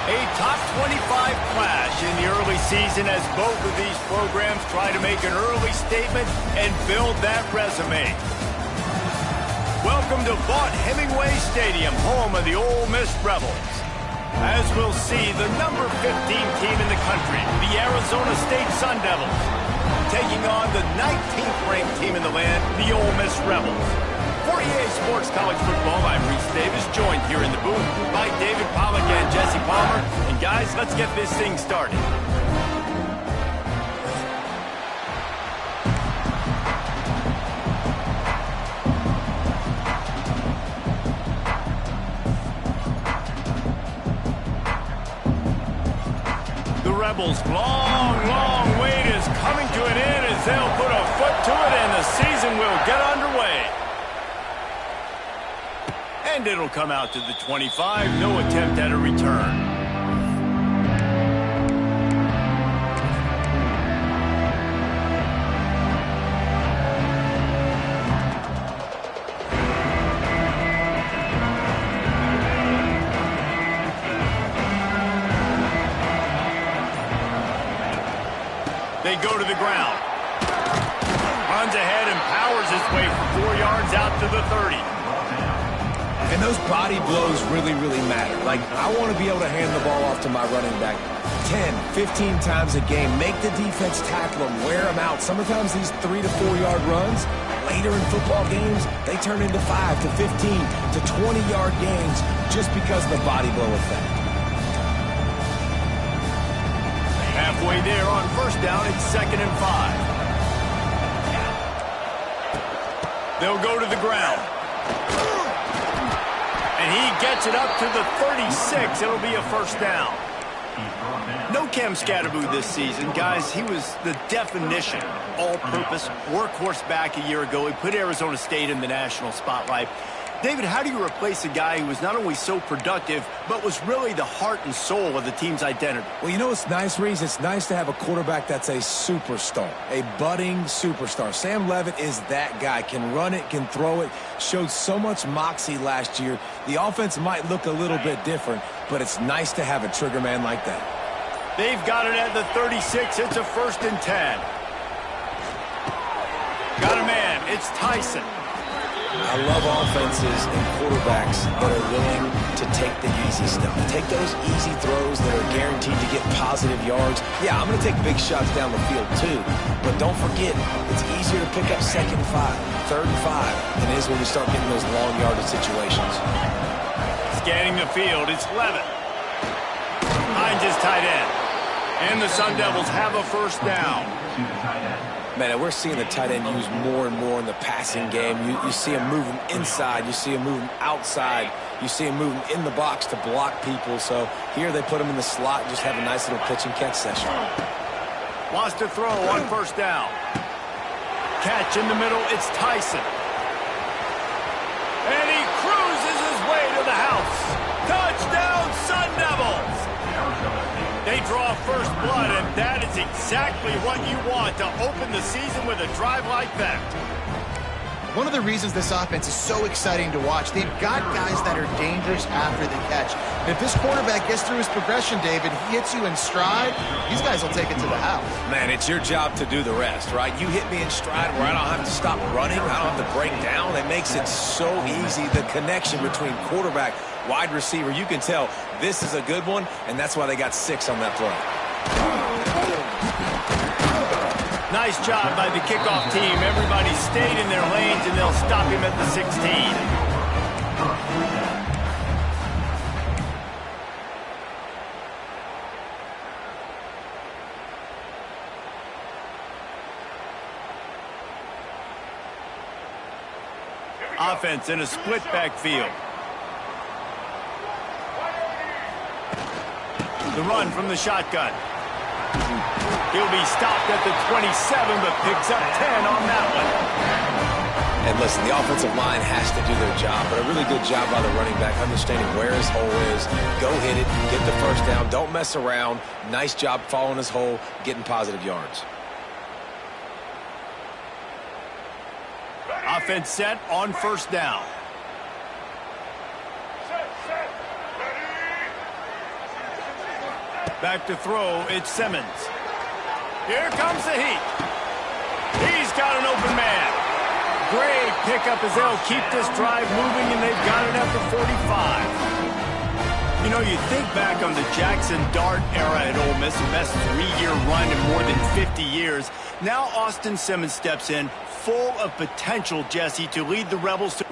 A top 25 clash in the early season as both of these programs try to make an early statement and build that resume. Welcome to Vaught-Hemingway Stadium, home of the Ole Miss Rebels. As we'll see, the number 15 team in the country, the Arizona State Sun Devils, taking on the 19th ranked team in the land, the Ole Miss Rebels. For EA Sports College Football, I'm Reese Davis, joined here in the booth by David Pollack and Jesse Palmer. And guys, let's get this thing started. The Rebels' long wait is coming to an end as they'll put a foot to it and the season will get underway. And it'll come out to the 25. No attempt at a return. They go to the ground. Runs ahead and powers his way for 4 yards out to the 30. And those body blows really matter. Like, I want to be able to hand the ball off to my running back 10, 15 times a game. Make the defense tackle them, wear them out. Sometimes these 3 to 4 yard runs, later in football games, they turn into 5 to 15 to 20 yard gains just because of the body blow effect. Halfway there on first down, it's 2nd and 5. They'll go to the ground. And he gets it up to the 36. It'll be a first down. No Cam Skattebo this season. Guys, he was the definition, all-purpose, workhorse back a year ago. He put Arizona State in the national spotlight. David, how do you replace a guy who was not only so productive, but was really the heart and soul of the team's identity? Well, you know what's nice, Reese? It's nice to have a quarterback that's a superstar, a budding superstar. Sam Levitt is that guy. Can run it, can throw it, showed so much moxie last year. The offense might look a little bit different, but it's nice to have a trigger man like that. They've got it at the 36. It's a 1st and 10. Got a man. It's Tyson. I love offenses and quarterbacks that are willing to take the easy stuff. Take those easy throws that are guaranteed to get positive yards. Yeah, I'm going to take big shots down the field too. But don't forget, it's easier to pick up 2nd and 5, 3rd and 5 than it is when you start getting those long yardage situations. Scanning the field, it's Levitt. Finds his tight end. And the Sun Devils have a first down. Man, we're seeing the tight end used more and more in the passing game. You see him moving inside. You see him moving outside. You see him moving in the box to block people. So here they put him in the slot and just have a nice little pitch and catch session. Wants to throw on first down. Catch in the middle. It's Tyson. And he cruises his way to the house. Touchdown, Sun Devils! They draw first blood, and that is exactly what you want to open the season with a drive like that. One of the reasons this offense is so exciting to watch, they've got guys that are dangerous after the catch. And if this quarterback gets through his progression, David, he hits you in stride, these guys will take it to the house. Man, it's your job to do the rest, right? You hit me in stride where I don't have to stop running, I don't have to break down. It makes it so easy, the connection between quarterback, wide receiver. You can tell this is a good one, and that's why they got 6 on that play. Nice job by the kickoff team. Everybody stayed in their lanes, and they'll stop him at the 16. Offense in a split backfield. The run from the shotgun. He'll be stopped at the 27, but picks up 10 on that one. And listen, the offensive line has to do their job, but a really good job by the running back, understanding where his hole is. Go hit it, get the first down, don't mess around. Nice job following his hole, getting positive yards. Offense set on first down. Back to throw, it's Simmons. Here comes the heat. He's got an open man. Great pickup as they'll keep this drive moving, and they've got it at the 45. You know, you think back on the Jackson Dart era at Ole Miss, the best 3-year run in more than 50 years. Now Austin Simmons steps in, full of potential, Jesse, to lead the Rebels to...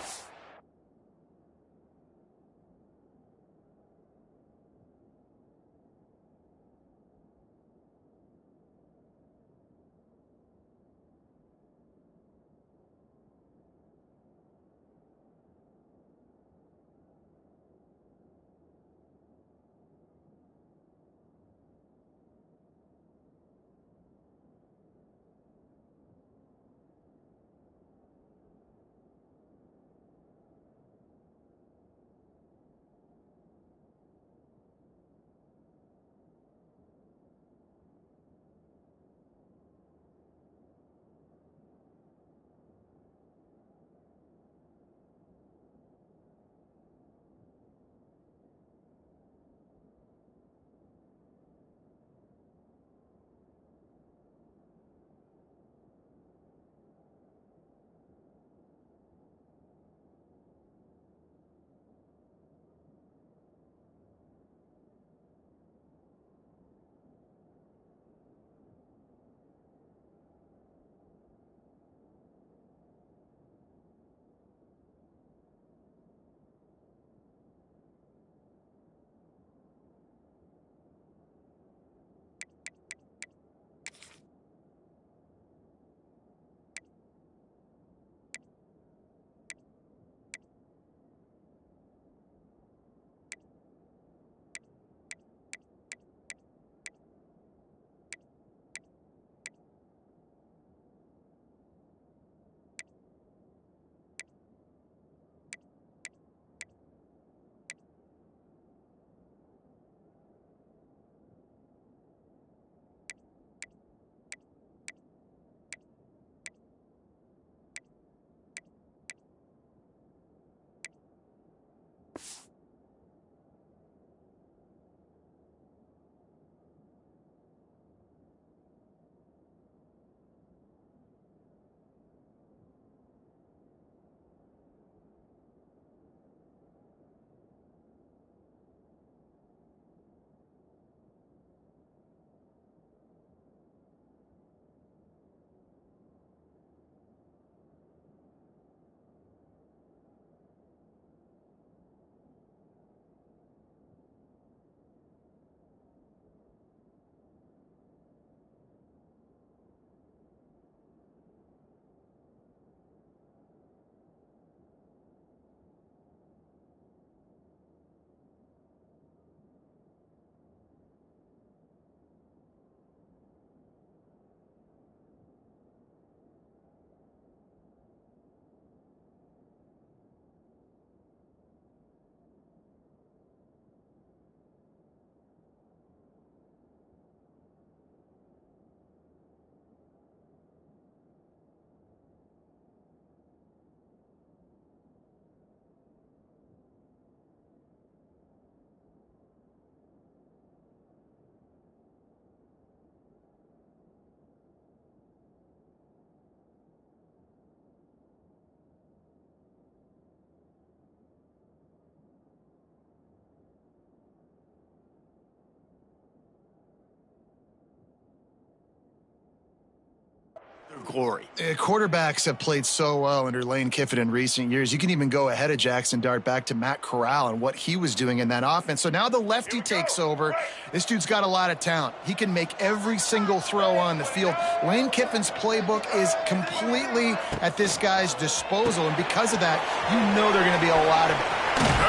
glory. Quarterbacks have played so well under Lane Kiffin in recent years. You can even go ahead of Jackson Dart back to Matt Corral and what he was doing in that offense. So now the lefty takes over. This dude's got a lot of talent. He can make every single throw on the field. Lane Kiffin's playbook is completely at this guy's disposal, and because of that, you know they're going to be a lot of...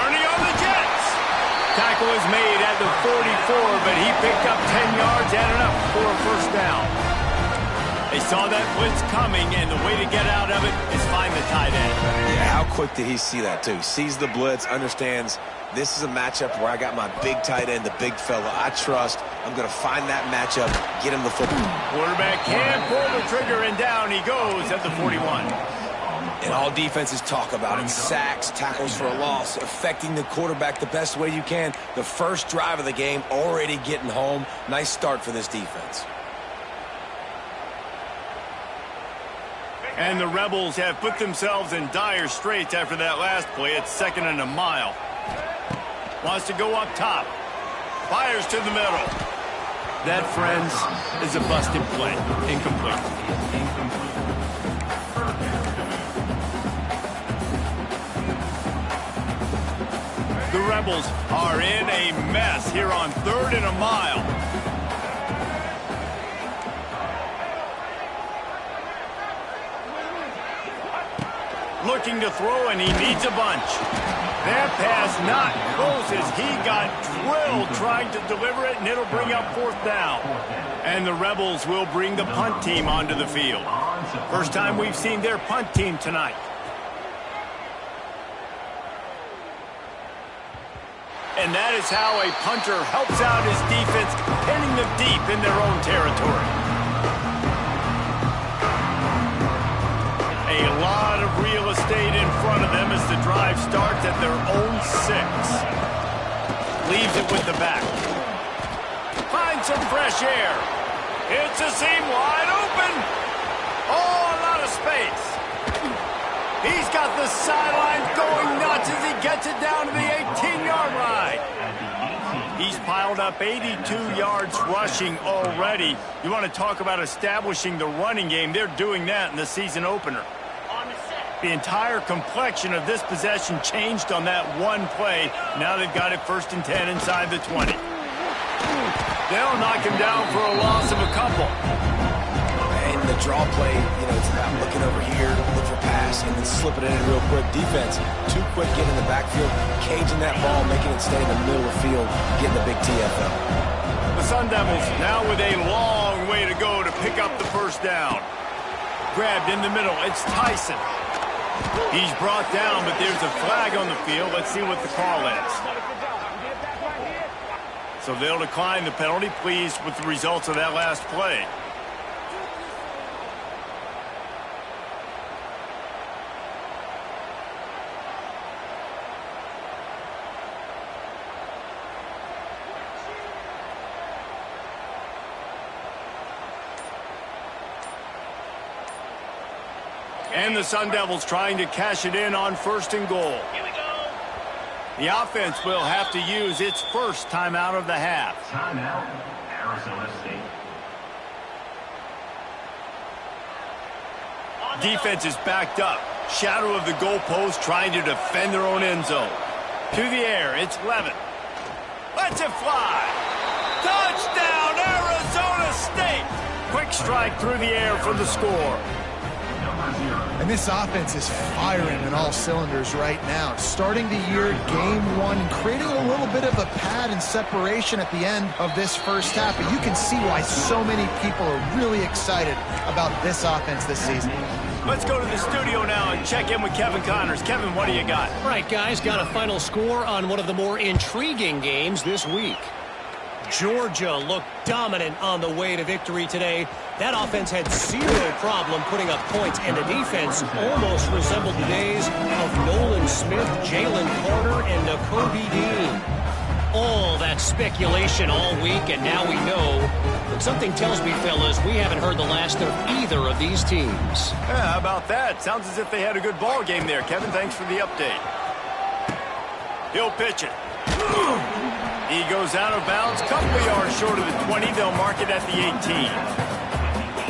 Ernie on the Jets! Tackle is made at the 44, but he picked up 10 yards and enough for a first down. They saw that blitz coming, and the way to get out of it is find the tight end. Yeah, how quick did he see that, too? Sees the blitz, understands this is a matchup where I got my big tight end, the big fella I trust. I'm going to find that matchup, get him the football. Quarterback can pull the trigger, and down he goes at the 41. And all defenses talk about it. Sacks, tackles for a loss, affecting the quarterback the best way you can. The first drive of the game, already getting home. Nice start for this defense. And the Rebels have put themselves in dire straits after that last play. It's 2nd and a mile. Wants to go up top. Fires to the middle. That, friends, is a busted play. Incomplete. The Rebels are in a mess here on 3rd and a mile. Looking to throw, and he needs a bunch. That pass not close as he got drilled trying to deliver it, and it'll bring up 4th down. And the Rebels will bring the punt team onto the field. First time we've seen their punt team tonight. And that is how a punter helps out his defense, pinning them deep in their own territory. A lot of real estate in front of them as the drive starts at their own 6. Leaves it with the back. Finds some fresh air. It's a seam wide open. Oh, a lot of space. He's got the sidelines going nuts as he gets it down to the 18-yard line. He's piled up 82 yards rushing already. You want to talk about establishing the running game. They're doing that in the season opener. The entire complexion of this possession changed on that one play. Now they've got it 1st and 10 inside the 20. They'll knock him down for a loss of a couple. And the draw play, it's about looking over here, look for pass, and then slipping it in real quick. Defense, too quick getting in the backfield, caging that ball, making it stay in the middle of the field, getting the big TFL. The Sun Devils now with a long way to go to pick up the 1st down. Grabbed in the middle, it's Tyson. He's brought down, but there's a flag on the field. Let's see what the call is. So they'll decline the penalty, pleased with the results of that last play. And the Sun Devils trying to cash it in on 1st and goal. Here we go. The offense will have to use its first timeout of the half. Timeout, Arizona State. Defense is backed up. Shadow of the goalpost trying to defend their own end zone. To the air, it's Levin. Lets it fly. Touchdown, Arizona State. Quick strike through the air for the score. And this offense is firing on all cylinders right now. Starting the year, game 1, and creating a little bit of a pad and separation at the end of this first half. But you can see why so many people are really excited about this offense this season. Let's go to the studio now and check in with Kevin Connors. Kevin, what do you got? All right, guys, got a final score on one of the more intriguing games this week. Georgia looked dominant on the way to victory today. That offense had zero problem putting up points, and the defense almost resembled the days of Nolan Smith, Jalen Carter, and Nakobe Dean. All that speculation all week, and now we know. But something tells me, fellas, we haven't heard the last of either of these teams. Yeah, how about that? Sounds as if they had a good ball game there. Kevin, thanks for the update. He'll pitch it. He goes out of bounds, couple of yards short of the 20. They'll mark it at the 18.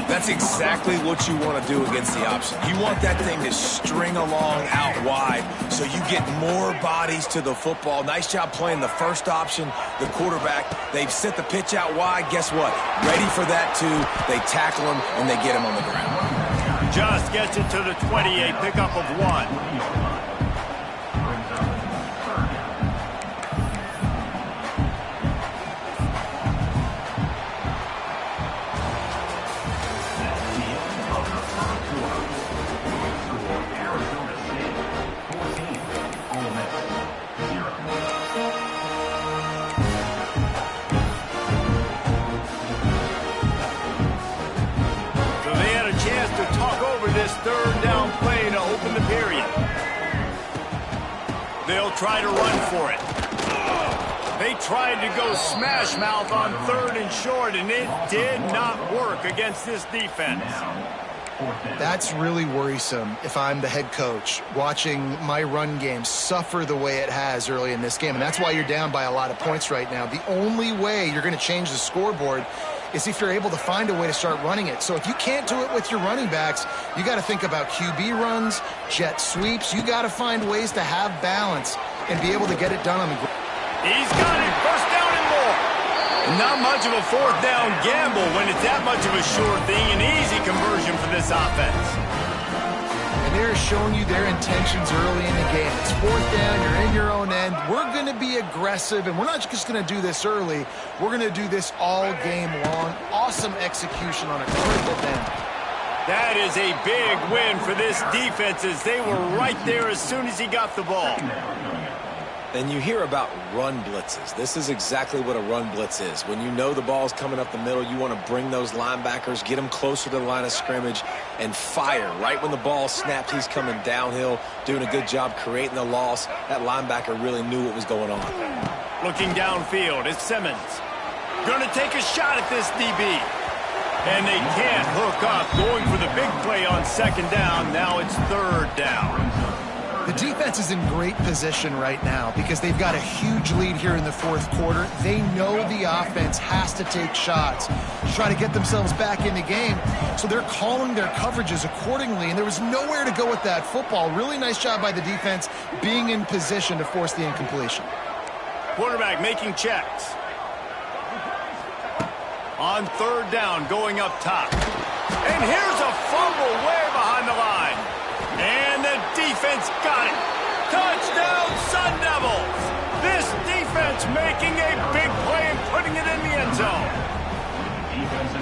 That's exactly what you want to do against the option. You want that thing to string along out wide so you get more bodies to the football. Nice job playing the first option, the quarterback. They've sent the pitch out wide. Guess what? Ready for that, too. They tackle him, and they get him on the ground. Just gets it to the 20, a pickup of 1. Third down play to open the They'll try to run for it. They tried to go smash mouth on 3rd and short, and it did not work against this defense. That's really worrisome if I'm the head coach, watching my run game suffer the way it has early in this game. And that's why you're down by a lot of points right now. The only way you're going to change the scoreboard is if you're able to find a way to start running it. So if you can't do it with your running backs, you got to think about QB runs, jet sweeps. You got to find ways to have balance and be able to get it done on the ground. He's got it. First down and more. Not much of a 4th down gamble when it's that much of a sure thing. An easy conversion for this offense. And they're showing you their intentions early in the game. It's 4th down. You're in your own end. We're going to be aggressive, and we're not just going to do this early. We're going to do this all game long. Awesome execution on a critical down. That is a big win for this defense as they were right there as soon as he got the ball. And you hear about run blitzes. This is exactly what a run blitz is. When you know the ball's coming up the middle, you want to bring those linebackers, get them closer to the line of scrimmage, and fire. Right when the ball snapped, he's coming downhill, doing a good job creating the loss. That linebacker really knew what was going on. Looking downfield, it's Simmons. Going to take a shot at this DB. And they can't hook up, going for the big play on 2nd down. Now it's 3rd down. The defense is in great position right now because they've got a huge lead here in the 4th quarter. They know the offense has to take shots to try to get themselves back in the game. So they're calling their coverages accordingly, and there was nowhere to go with that football. Really nice job by the defense being in position to force the incompletion. Quarterback making checks. On 3rd down, going up top. And here's a fumble way behind the line. And the defense got it. Touchdown, Sun Devils. This defense making a big play and putting it in the end zone.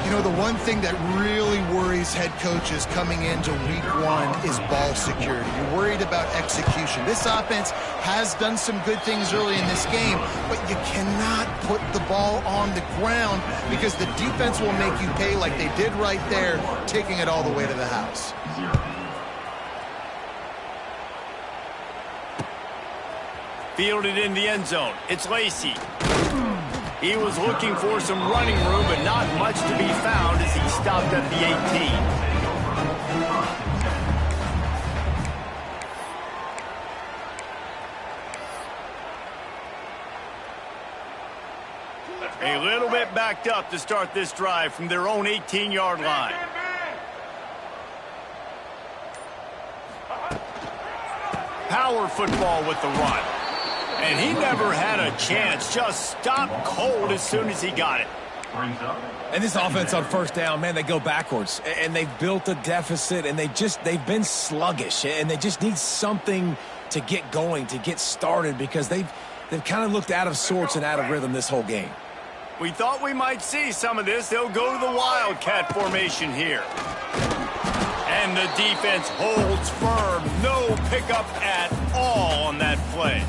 You know, the one thing that really worries head coaches coming into week 1 is ball security. You're worried about execution. This offense has done some good things early in this game, but you cannot put the ball on the ground because the defense will make you pay like they did right there, taking it all the way to the house. Fielded in the end zone. It's Lacy. He was looking for some running room, but not much to be found as he stopped at the 18. A little bit backed up to start this drive from their own 18-yard line. Power football with the run. And he never had a chance. Just stopped cold as soon as he got it. And this offense on 1st down, man, they go backwards. And they've built a deficit, and they've been sluggish. And they just need something to get going, to get started, because they've kind of looked out of sorts and out of rhythm this whole game. We thought we might see some of this. They'll go to the Wildcat formation here. And the defense holds firm. No pickup at all on that play.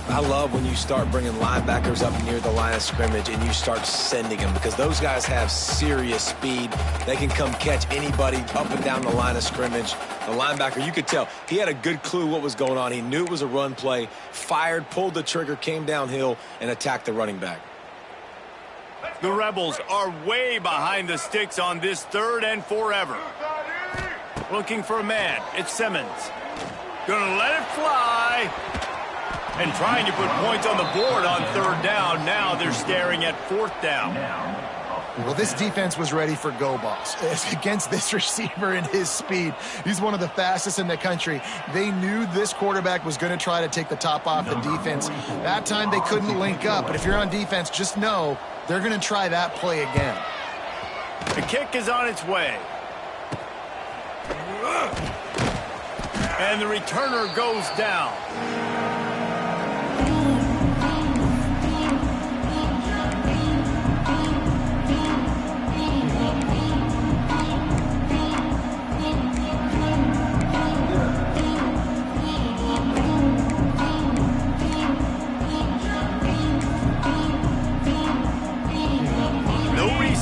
I love when you start bringing linebackers up near the line of scrimmage and you start sending them, because those guys have serious speed. They can come catch anybody up and down the line of scrimmage. The linebacker, you could tell, he had a good clue what was going on. He knew it was a run play, fired, pulled the trigger, came downhill, and attacked the running back. The Rebels are way behind the sticks on this 3rd and forever. Looking for a man. It's Simmons. Gonna let it fly. And trying to put points on the board on 3rd down. Now they're staring at 4th down. Well, this defense was ready for go balls against this receiver and his speed. He's one of the fastest in the country. They knew this quarterback was going to try to take the top off the defense. That time they couldn't link up. But if you're on defense, just know they're going to try that play again. The kick is on its way. And the returner goes down.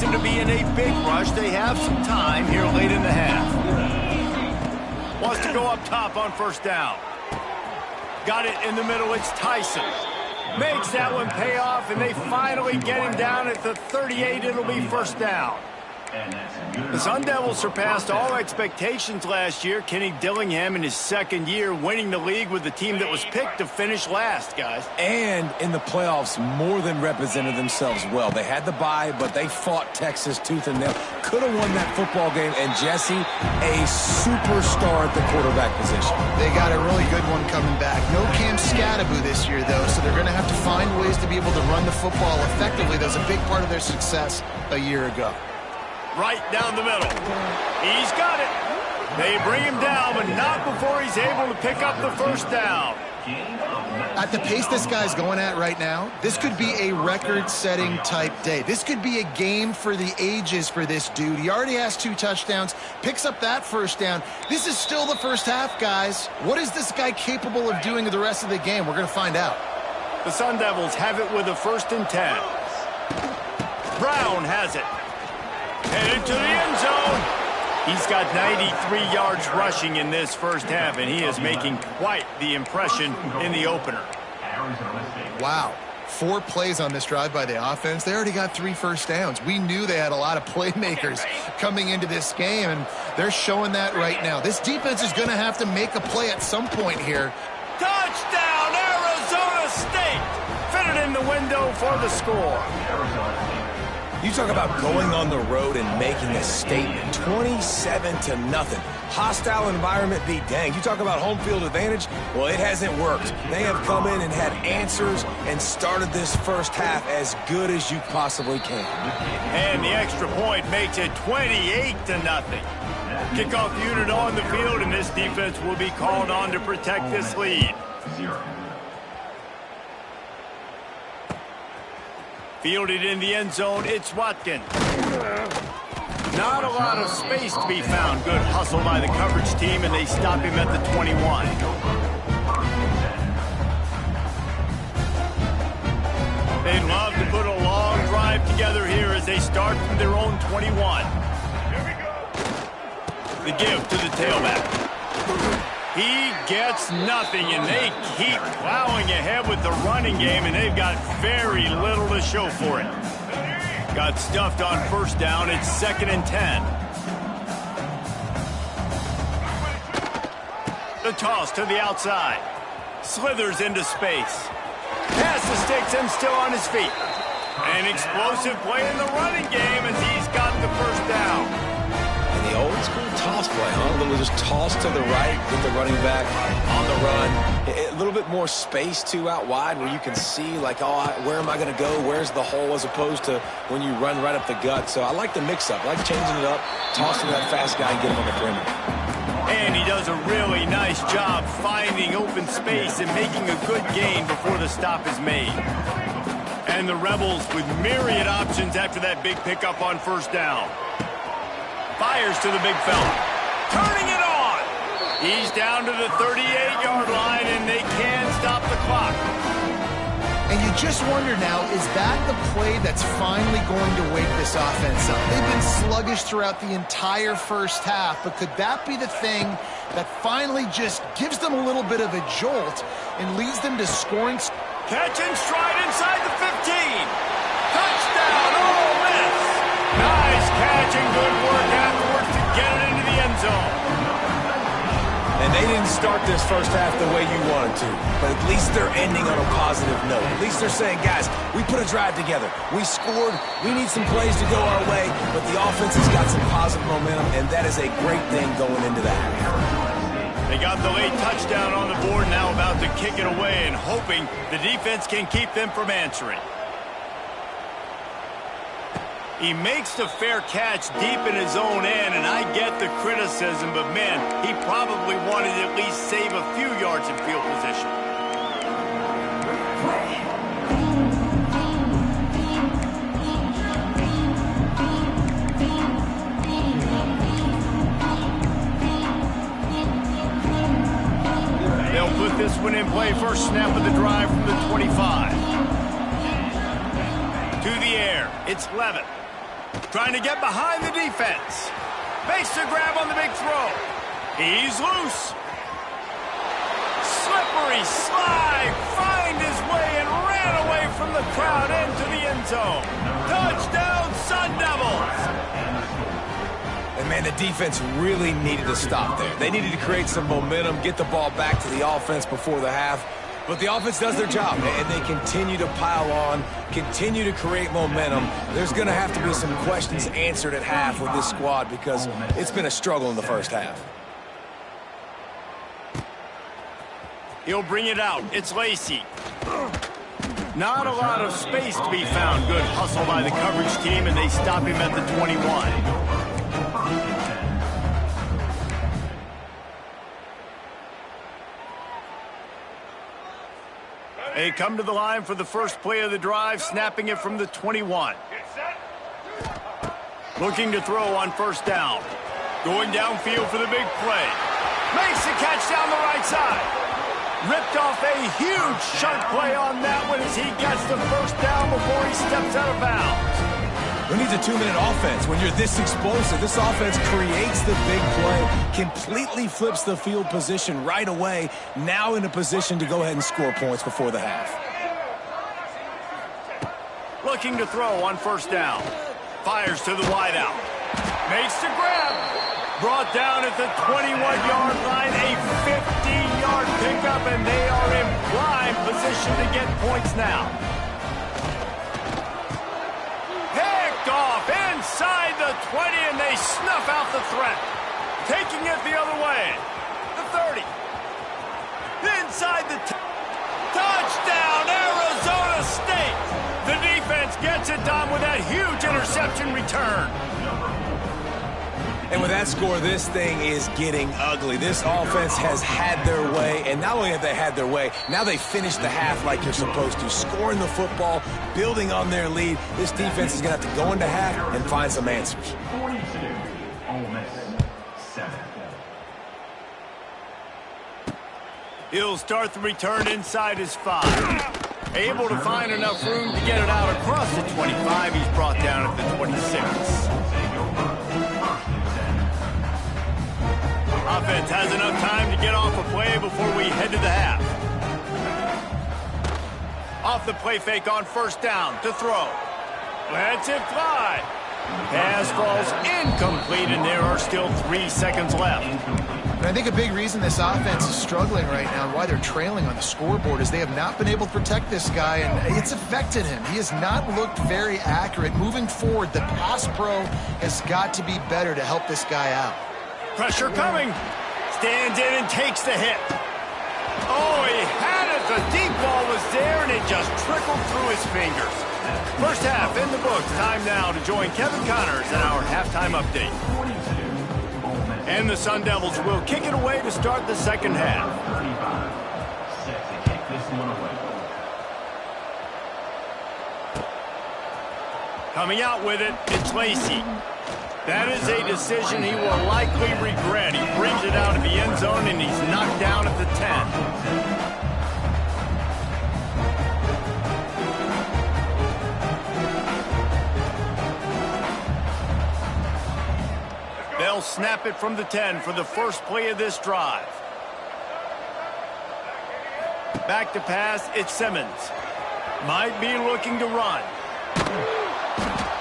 To be in a big rush. They have some time here late in the half. Wants to go up top on 1st down. Got it in the middle. It's Tyson. Makes that one pay off, and they finally get him down at the 38. It'll be first down. The Sun Devils surpassed all expectations last year. Kenny Dillingham in his second year winning the league with the team that was picked to finish last, guys. And in the playoffs, more than represented themselves well. They had the bye, but they fought Texas tooth and nail. Could have won that football game. And Jesse, a superstar at the quarterback position. They got a really good one coming back. No Cam Scattaboo this year, though, so they're going to have to find ways to be able to run the football effectively. That was a big part of their success a year ago. Right down the middle. He's got it. They bring him down, but not before he's able to pick up the first down. At the pace this guy's going at right now, this could be a record-setting type day. This could be a game for the ages for this dude. He already has 2 touchdowns, picks up that first down. This is still the first half, guys. What is this guy capable of doing the rest of the game? We're going to find out. The Sun Devils have it with a 1st and 10. Brown has it. Headed to the end zone. He's got 93 yards rushing in this first half, and he is making quite the impression in the opener. Wow. 4 plays on this drive by the offense. They already got 3 first downs. We knew they had a lot of playmakers coming into this game, and they're showing that right now. This defense is going to have to make a play at some point here. Touchdown, Arizona State! Fitted in the window for the score. You talk about going on the road and making a statement. 27-0. Hostile environment be danged. You talk about home field advantage. Well, it hasn't worked. They have come in and had answers and started this first half as good as you possibly can. And the extra point makes it 28-0. Kickoff unit on the field, and this defense will be called on to protect this lead. Fielded in the end zone, it's Watkins. Not a lot of space to be found. Good hustle by the coverage team, and they stop him at the 21. They'd love to put a long drive together here as they start from their own 21. The give to the tailback. He gets nothing, and they keep plowing ahead with the running game, and they've got very little to show for it. Got stuffed on first down. It's 2nd and 10. The toss to the outside. Slithers into space. Pass the sticks and still on his feet. An explosive play in the running game as he's got the first down. And the old school toss play, huh? A little just toss to the right with the running back on the run. A little bit more space, too, out wide where you can see, like, oh, where am I going to go? Where's the hole? As opposed to when you run right up the gut. So I like the mix-up. I like changing it up, tossing that fast guy and getting him on the perimeter. And he does a really nice job finding open space and making a good gain before the stop is made. And the Rebels with myriad options after that big pickup on first down. Fires to the big fella. Turning it on. He's down to the 38-yard line, and they can stop the clock. And you just wonder now, is that the play that's finally going to wake this offense up? They've been sluggish throughout the entire first half, but could that be the thing that finally just gives them a little bit of a jolt and leads them to scoring? Catch and stride inside the 15. Touchdown, Ole Miss. Nice catch and good work afterwards to get it into the end zone. And they didn't start this first half the way you wanted to, but at least they're ending on a positive note. At least they're saying, guys, we put a drive together. We scored. We need some plays to go our way, but the offense has got some positive momentum, and that is a great thing going into that. They got the late touchdown on the board, now about to kick it away and hoping the defense can keep them from answering. He makes the fair catch deep in his own end, and I get the criticism, but man, he probably wanted to at least save a few yards in field position. They'll put this one in play. First snap of the drive from the 25. To the air, it's Levitt. Trying to get behind the defense. Makes the grab on the big throw. He's loose. Slipped slippery slide, find his way and ran away from the crowd into the end zone. Touchdown, Sun Devils! And, man, the defense really needed to stop there. They needed to create some momentum, get the ball back to the offense before the half. But the offense does their job, and they continue to pile on, continue to create momentum. There's going to have to be some questions answered at half with this squad because it's been a struggle in the first half. He'll bring it out. It's Lacy. Not a lot of space to be found. Good hustle by the coverage team, and they stop him at the 21. They come to the line for the first play of the drive, snapping it from the 21. Looking to throw on first down. Going downfield for the big play. Makes the catch down the right side. Ripped off a huge sharp play on that one as he gets the first down before he steps out of bounds. Who needs a 2-minute offense when you're this explosive? This offense creates the big play, completely flips the field position right away, now in a position to go ahead and score points before the half. Looking to throw on first down. Fires to the wideout. Makes the grab. Brought down at the 21-yard line, a 15-yard pickup, and they are in prime position to get points now. Off inside the 20, and they snuff out the threat. Taking it the other way. The 30. Inside the touchdown, Arizona State. The defense gets it done with that huge interception return. And with that score, this thing is getting ugly. This offense has had their way, and not only have they had their way, now they finish the half like you're supposed to, scoring the football, building on their lead. This defense is going to have to go into half and find some answers. 42, Ole Miss 7. He'll start the return inside his 5. Able to find enough room to get it out across the 25. He's brought down at the 26. Offense has enough time to get off a play before we head to the half. Off the play fake on first down to throw. Lets it fly. Pass falls incomplete, and there are still 3 seconds left. And I think a big reason this offense is struggling right now and why they're trailing on the scoreboard is they have not been able to protect this guy, and it's affected him. He has not looked very accurate. Moving forward, the pass pro has got to be better to help this guy out. Pressure coming. Stands in and takes the hit. Oh, he had it. The deep ball was there, and it just trickled through his fingers. First half in the books. Time now to join Kevin Connors in our halftime update. And the Sun Devils will kick it away to start the second half. 35, set to kick this one away. Coming out with it, it's Lacy. That is a decision he will likely regret. He brings it out of the end zone, and he's knocked down at the 10. They'll snap it from the 10 for the first play of this drive. Back to pass, it's Simmons. Might be looking to run.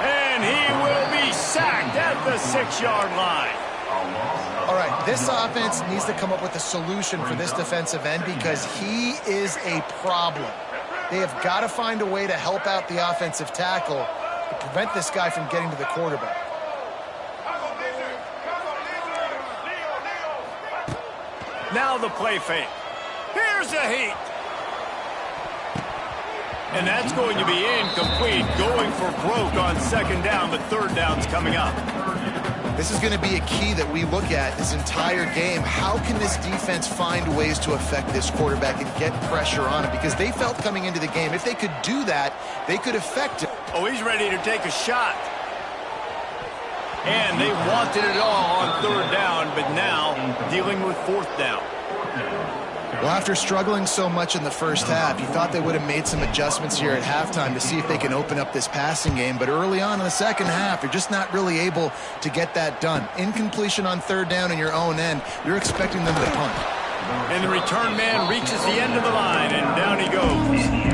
And he will be sacked at the 6-yard line. All right, this offense needs to come up with a solution for this defensive end because he is a problem. They have got to find a way to help out the offensive tackle to prevent this guy from getting to the quarterback. Now the play fake. Here's a heat. And that's going to be incomplete. Going for broke on second down, but third down's coming up. This is going to be a key that we look at this entire game. How can this defense find ways to affect this quarterback and get pressure on him? Because they felt coming into the game, if they could do that, they could affect him. Oh, he's ready to take a shot. And they wanted it all on third down, but now dealing with fourth down. Well, after struggling so much in the first half, you thought they would have made some adjustments here at halftime to see if they can open up this passing game. But early on in the second half, you're just not really able to get that done. Incompletion on third down in your own end, you're expecting them to punt. And the return man reaches the end of the line, and down he goes.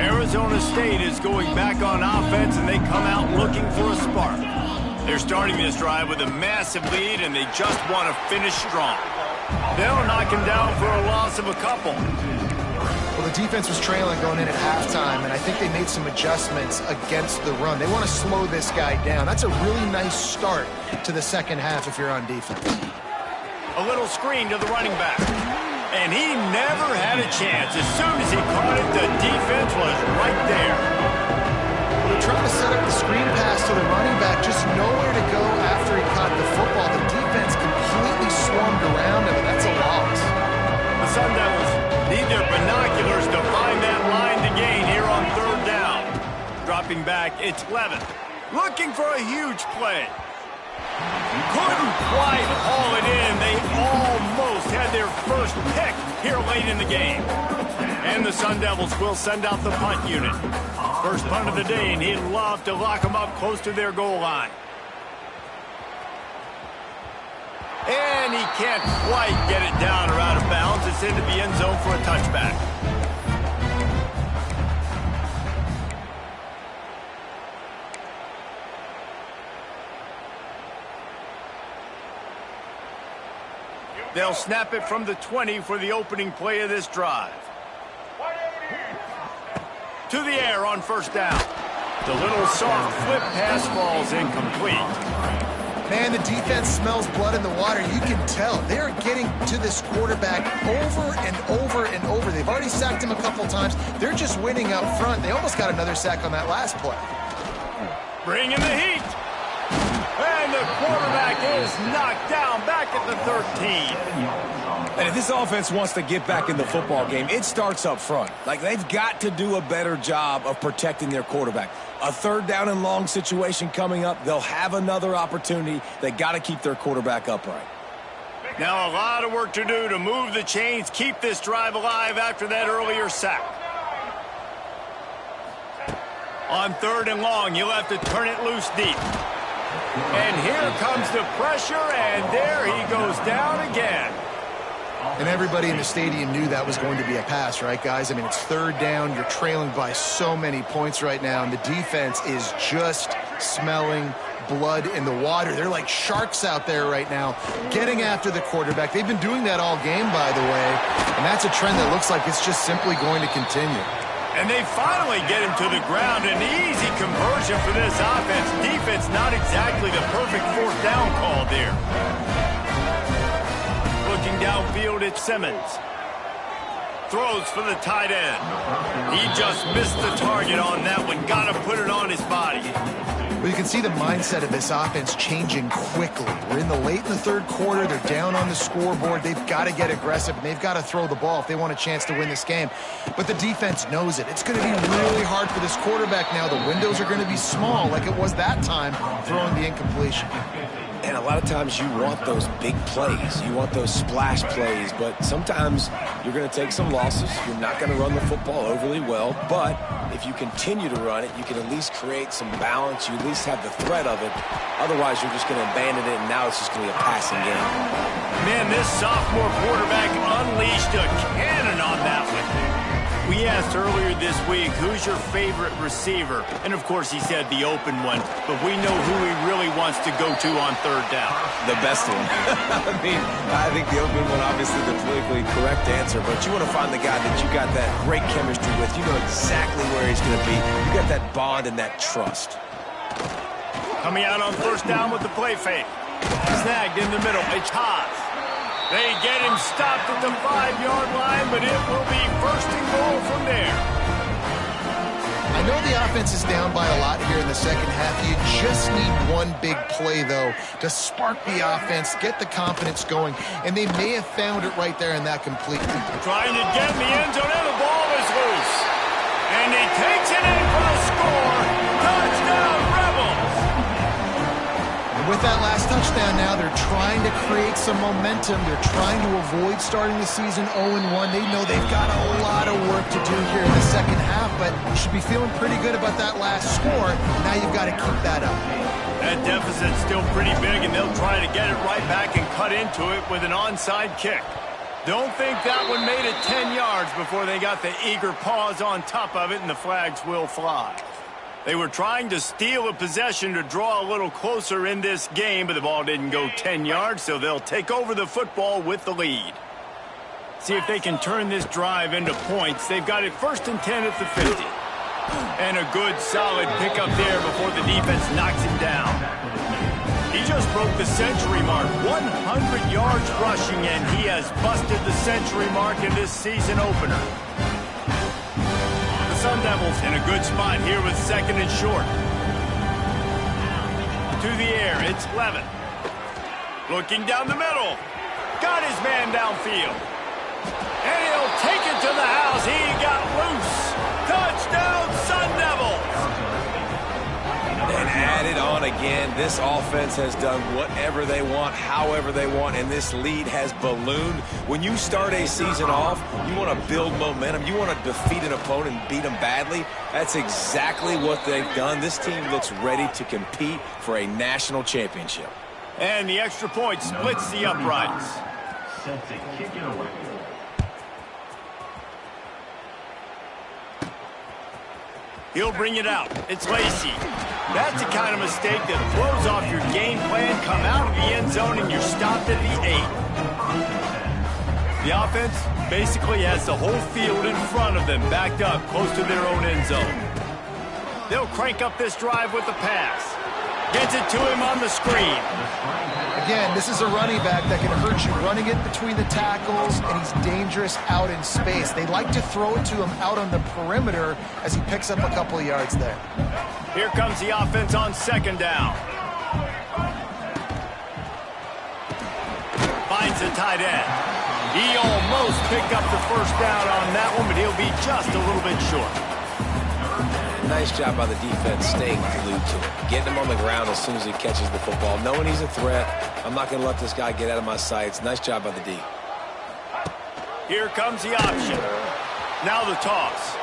Arizona State is going back on offense, and they come out looking for a spark. They're starting this drive with a massive lead, and they just want to finish strong. They'll knock him down for a loss of a couple. Well, the defense was trailing going in at halftime, and I think they made some adjustments against the run. They want to slow this guy down. That's a really nice start to the second half if you're on defense. A little screen to the running back. And he never had a chance. As soon as he caught it, the defense was right there. They're trying to set up the screen pass to the running back, just nowhere to go after he caught the football. The defense completely swarmed around him, and that's a loss. The Sun Devils need their binoculars to find that line to gain here on third down. Dropping back, it's Levin. Looking for a huge play. Couldn't quite haul it in. They almost had their first pick here late in the game. And the Sun Devils will send out the punt unit. First punt of the day, and he'd love to lock them up close to their goal line. And he can't quite get it down or out of bounds. It's into the end zone for a touchback. They'll snap it from the 20 for the opening play of this drive. To the air on first down. The little soft flip pass falls incomplete. Man, the defense smells blood in the water. You can tell. They're getting to this quarterback over and over and over. They've already sacked him a couple times. They're just winning up front. They almost got another sack on that last play. Bring in the heat. And the quarterback is knocked down back at the 13. And if this offense wants to get back in the football game, it starts up front. Like, they've got to do a better job of protecting their quarterback. A third down and long situation coming up. They'll have another opportunity. They got to keep their quarterback upright. Now a lot of work to do to move the chains, keep this drive alive after that earlier sack. On third and long, you'll have to turn it loose deep. And here comes the pressure, and there he goes down again. And everybody in the stadium knew that was going to be a pass, right, guys? I mean, it's third down. You're trailing by so many points right now, and the defense is just smelling blood in the water. They're like sharks out there right now, getting after the quarterback. They've been doing that all game, by the way, and that's a trend that looks like it's just simply going to continue. And they finally get him to the ground. An easy conversion for this offense. Defense not exactly the perfect fourth down call there. Looking downfield at Simmons. Throws for the tight end. He just missed the target on that one. Got to put it on his body. Well, you can see the mindset of this offense changing quickly. We're in the third quarter. They're down on the scoreboard. They've got to get aggressive, and they've got to throw the ball if they want a chance to win this game. But the defense knows it. It's going to be really hard for this quarterback now. The windows are going to be small like it was that time throwing the incompletion. And a lot of times you want those big plays. You want those splash plays. But sometimes you're going to take some losses. You're not going to run the football overly well. But if you continue to run it, you can at least create some balance. You at least have the threat of it. Otherwise, you're just going to abandon it, and now it's just going to be a passing game. Man, this sophomore quarterback unleashed a cannon on that one. We asked earlier this week, who's your favorite receiver? And, of course, he said the open one. But we know who he really wants to go to on third down. The best one. I think the open one, obviously the politically correct answer. But you want to find the guy that you got that great chemistry with. You know exactly where he's going to be. You got that bond and that trust. Coming out on first down with the play fake. Snagged in the middle. It's Haas. They get him stopped at the 5-yard line, but it will be first and goal from there. I know the offense is down by a lot here in the second half. You just need one big play, though, to spark the offense, get the confidence going, and they may have found it right there in that completely. Trying to get in the end zone, and the ball is loose. And he takes it in for the score. Touchdown, Rebels! With that last touchdown now, they're trying to create some momentum. They're trying to avoid starting the season 0-1. They know they've got a lot of work to do here in the second half, but you should be feeling pretty good about that last score. Now you've got to keep that up. That deficit's still pretty big, and they'll try to get it right back and cut into it with an onside kick. Don't think that one made it 10 yards before they got the eager paws on top of it, and the flags will fly. They were trying to steal a possession to draw a little closer in this game, but the ball didn't go 10 yards, so they'll take over the football with the lead. See if they can turn this drive into points. They've got it 1st and 10 at the 50. And a good, solid pickup there before the defense knocks him down. He just broke the century mark, 100 yards rushing, and he has busted the century mark in this season opener. The Sun Devils in a good spot here with 2nd and short. To the air, it's Levin. Looking down the middle. Got his man downfield. And he'll take it to the house. He got loose. Touchdown, Sun Devils! And added on again. This offense has done whatever they want, however they want, and this lead has ballooned. When you start a season off, you want to build momentum. You want to defeat an opponent and beat them badly. That's exactly what they've done. This team looks ready to compete for a national championship. And the extra point splits the uprights. Set to kick it away. He'll bring it out. It's Lacy. That's the kind of mistake that throws off your game plan. Come out of the end zone and you're stopped at the 8. The offense basically has the whole field in front of them, backed up close to their own end zone. They'll crank up this drive with the pass. Gets it to him on the screen. Again, this is a running back that can hurt you running it between the tackles, and he's dangerous out in space. They like to throw it to him out on the perimeter as he picks up a couple of yards there. Here comes the offense on 2nd down. Finds the tight end. He almost picked up the 1st down on that one, but he'll be just a little bit short. Nice job by the defense staying glued to it. Getting him on the ground as soon as he catches the football. Knowing he's a threat, I'm not going to let this guy get out of my sights. Nice job by the D. Here comes the option. Now the toss.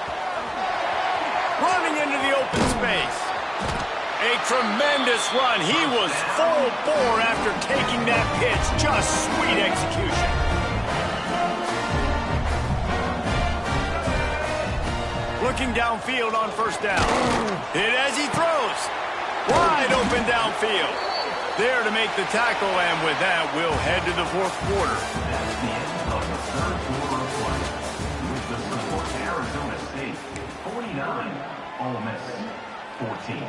Running into the open space. A tremendous run. He was full bore after taking that pitch. Just sweet execution. Looking downfield on 1st down. Hit as he throws. Wide open downfield. There to make the tackle, and with that, we'll head to the 4th quarter. That's the end of the 3rd quarter of play. With the score, Arizona State 49, Ole Miss 14.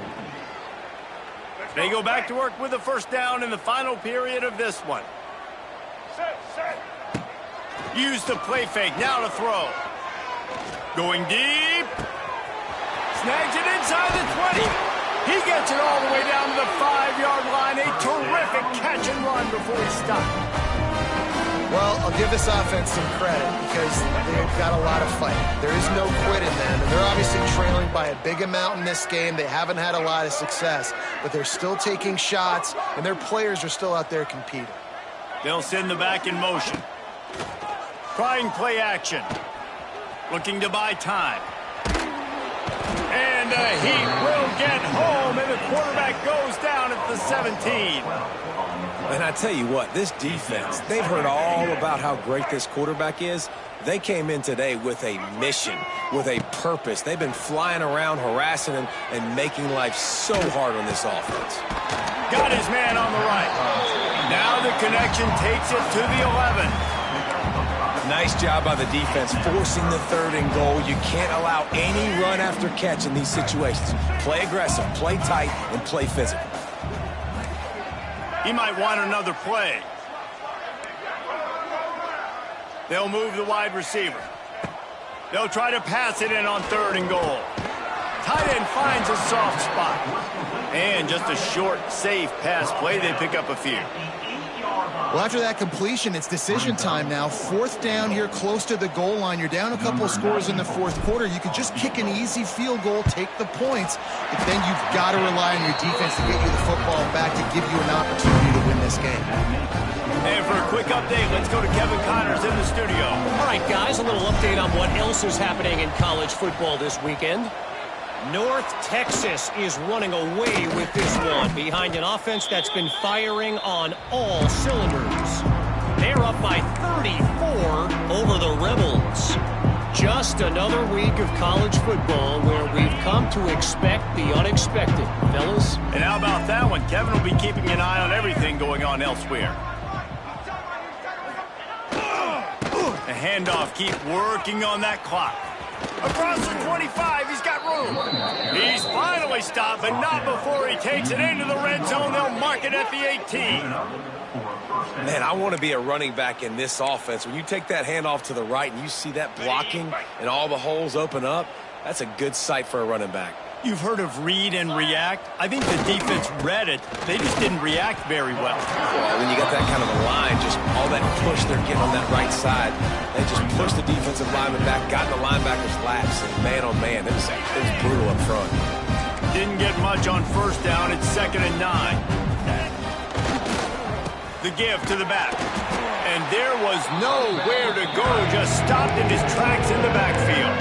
They go back to work with a 1st down in the final period of this one. Use the play fake. Now to throw. Going deep. Snags it inside the 20. He gets it all the way down to the 5-yard line. A terrific catch and run before he stopped. Well, I'll give this offense some credit because they've got a lot of fight. There is no quit in them, and they're obviously trailing by a big amount in this game. They haven't had a lot of success, but they're still taking shots, and their players are still out there competing. They'll send the back in motion. Trying play action. Looking to buy time. And he will get home, and the quarterback goes down at the 17. And I tell you what, this defense, they've heard all about how great this quarterback is. They came in today with a mission, with a purpose. They've been flying around, harassing him, and making life so hard on this offense. Got his man on the right. Now the connection takes it to the 11. Nice job by the defense forcing the 3rd and goal. You can't allow any run after catch in these situations. Play aggressive, play tight, and play physical. He might want another play. They'll move the wide receiver. They'll try to pass it in on 3rd and goal. Tight end finds a soft spot. And just a short, safe pass play. They pick up a few. Well, after that completion, it's decision time now. 4th down here close to the goal line. You're down a couple of scores in the 4th quarter. You could just kick an easy field goal, take the points, but then you've got to rely on your defense to get you the football back to give you an opportunity to win this game. And for a quick update, let's go to Kevin Connors in the studio. All right, guys, a little update on what else is happening in college football this weekend. North Texas is running away with this one behind an offense that's been firing on all cylinders. They're up by 34 over the Rebels. Just another week of college football where we've come to expect the unexpected, fellas. And how about that one? Kevin will be keeping an eye on everything going on elsewhere. The handoff, keep working on that clock. Across the 25, he's got room. He's finally stopped, but not before he takes it into the red zone. They'll mark it at the 18. Man, I want to be a running back in this offense. When you take that handoff to the right and you see that blocking and all the holes open up, that's a good sight for a running back. You've heard of read and react. I think the defense read it. They just didn't react very well. Well, when you got that kind of a line, just all that push they're getting on that right side, they just pushed the defensive lineman back, got in the linebacker's laps, and man, oh man, it was brutal up front. Didn't get much on first down. It's 2nd and 9. The give to the back. And there was nowhere to go. Just stopped in his tracks in the backfield.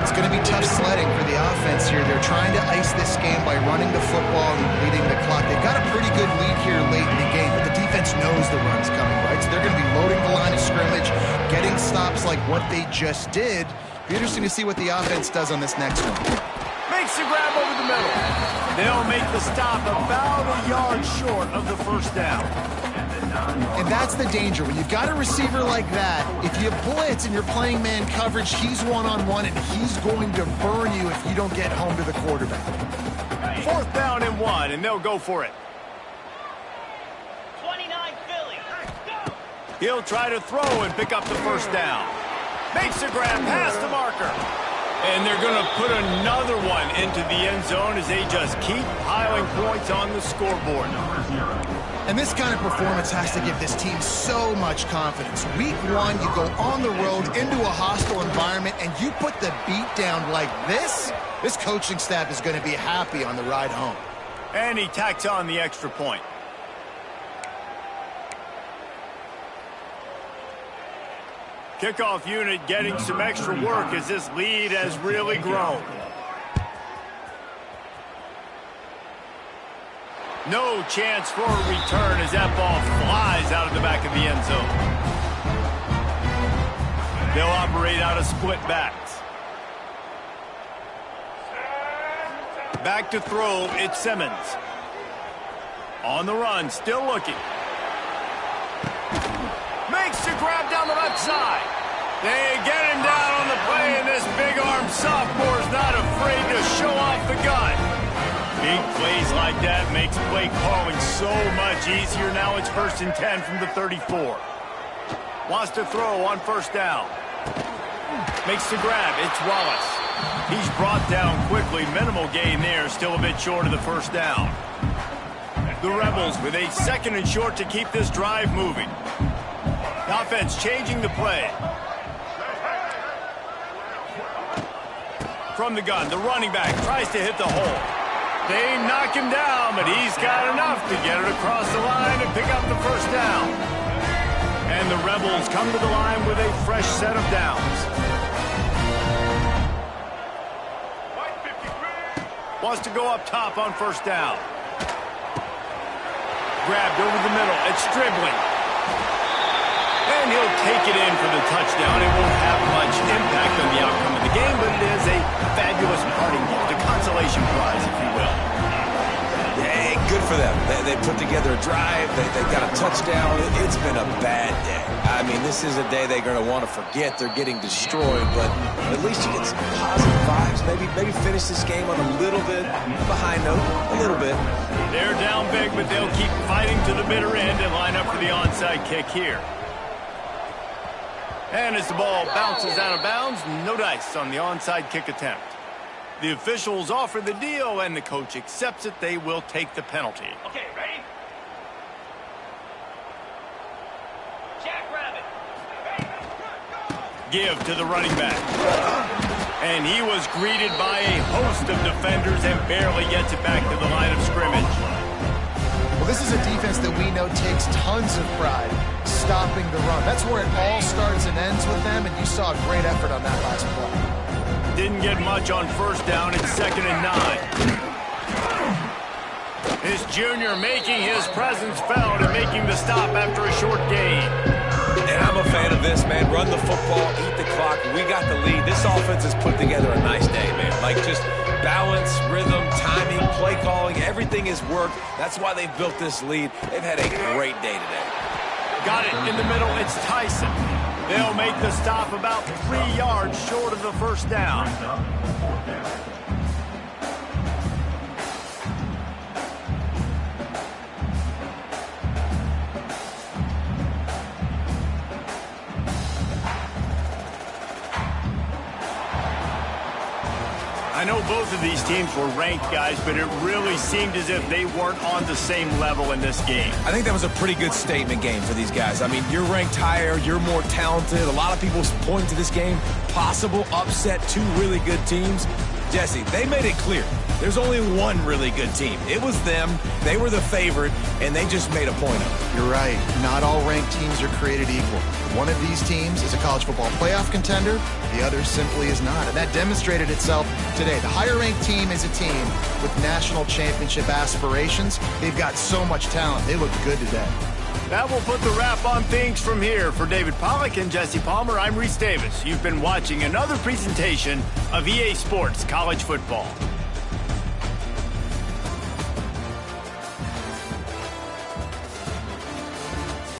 It's going to be tough sledding for the offense here. They're trying to ice this game by running the football and leading the clock. They've got a pretty good lead here late in the game, but the defense knows the run's coming, right? So they're going to be loading the line of scrimmage, getting stops like what they just did. Be interesting to see what the offense does on this next one. Makes the grab over the middle. They'll make the stop about a yard short of the first down. And that's the danger. When you've got a receiver like that, if you blitz and you're playing man coverage, he's one-on-one, and he's going to burn you if you don't get home to the quarterback. 4th down and 1, and they'll go for it. 29 Philly. Go! He'll try to throw and pick up the first down. Makes the grab past the marker. And they're going to put another one into the end zone as they just keep piling points on the scoreboard. And this kind of performance has to give this team so much confidence. Week 1, you go on the road into a hostile environment, and you put the beat down like this coaching staff is going to be happy on the ride home. And he tacks on the extra point. Kickoff unit getting some extra work as this lead has really grown. No chance for a return as that ball flies out of the back of the end zone. They'll operate out of split backs. Back to throw, it's Simmons. On the run, still looking. Makes the grab down the left side. They get him down on the play, and this big-armed sophomore is not afraid to show off the gun. Big plays like that makes play calling so much easier. Now it's 1st and 10 from the 34. Wants to throw on first down. Makes the grab. It's Wallace. He's brought down quickly. Minimal gain there. Still a bit short of the first down. The Rebels with a 2nd and short to keep this drive moving. The offense changing the play. From the gun, the running back tries to hit the hole. They knock him down, but he's got enough to get it across the line and pick up the first down. And the Rebels come to the line with a fresh set of downs. Wants to go up top on first down. Grabbed over the middle. It's Stribling. And he'll take it in for the touchdown. It won't have much impact on the outcome of the game, but it is a fabulous parting gift, a consolation prize, if you will. Hey, good for them. They put together a drive. They got a touchdown. It's been a bad day. I mean, this is a day they're going to want to forget. They're getting destroyed, but at least you get some positive vibes. Maybe finish this game on a little bit of a high note, a little bit. They're down big, but they'll keep fighting to the bitter end and line up for the onside kick here. And as the ball bounces out of bounds, no dice on the onside kick attempt. The officials offer the deal, and the coach accepts it. They will take the penalty. Okay, ready? Jackrabbit. Give to the running back. And he was greeted by a host of defenders and barely gets it back to the line of scrimmage. Well, this is a defense that we know takes tons of pride stopping the run. That's where it all starts and ends with them, and you saw a great effort on that last play. Didn't get much on first down. It's 2nd and 9. His junior making his presence felt and making the stop after a short gain. And I'm a fan of this, man. Run the football, eat the clock. We got the lead. This offense has put together a nice day, man. Like just balance, rhythm, timing, play calling, everything has worked. That's why they've built this lead. They've had a great day today. Got it in the middle. It's Tyson. They'll make the stop about 3 yards short of the first down. I know both of these teams were ranked, guys, but it really seemed as if they weren't on the same level in this game. I think that was a pretty good statement game for these guys. I mean, you're ranked higher, you're more talented. A lot of people point to this game, possible upset, 2 really good teams. Jesse, they made it clear. There's only one really good team. It was them. They were the favorite, and they just made a point of it. You're right. Not all ranked teams are created equal. One of these teams is a college football playoff contender. The other simply is not. And that demonstrated itself today. The higher-ranked team is a team with national championship aspirations. They've got so much talent. They look good today. That will put the wrap on things from here. For David Pollack and Jesse Palmer, I'm Reese Davis. You've been watching another presentation of EA Sports College Football.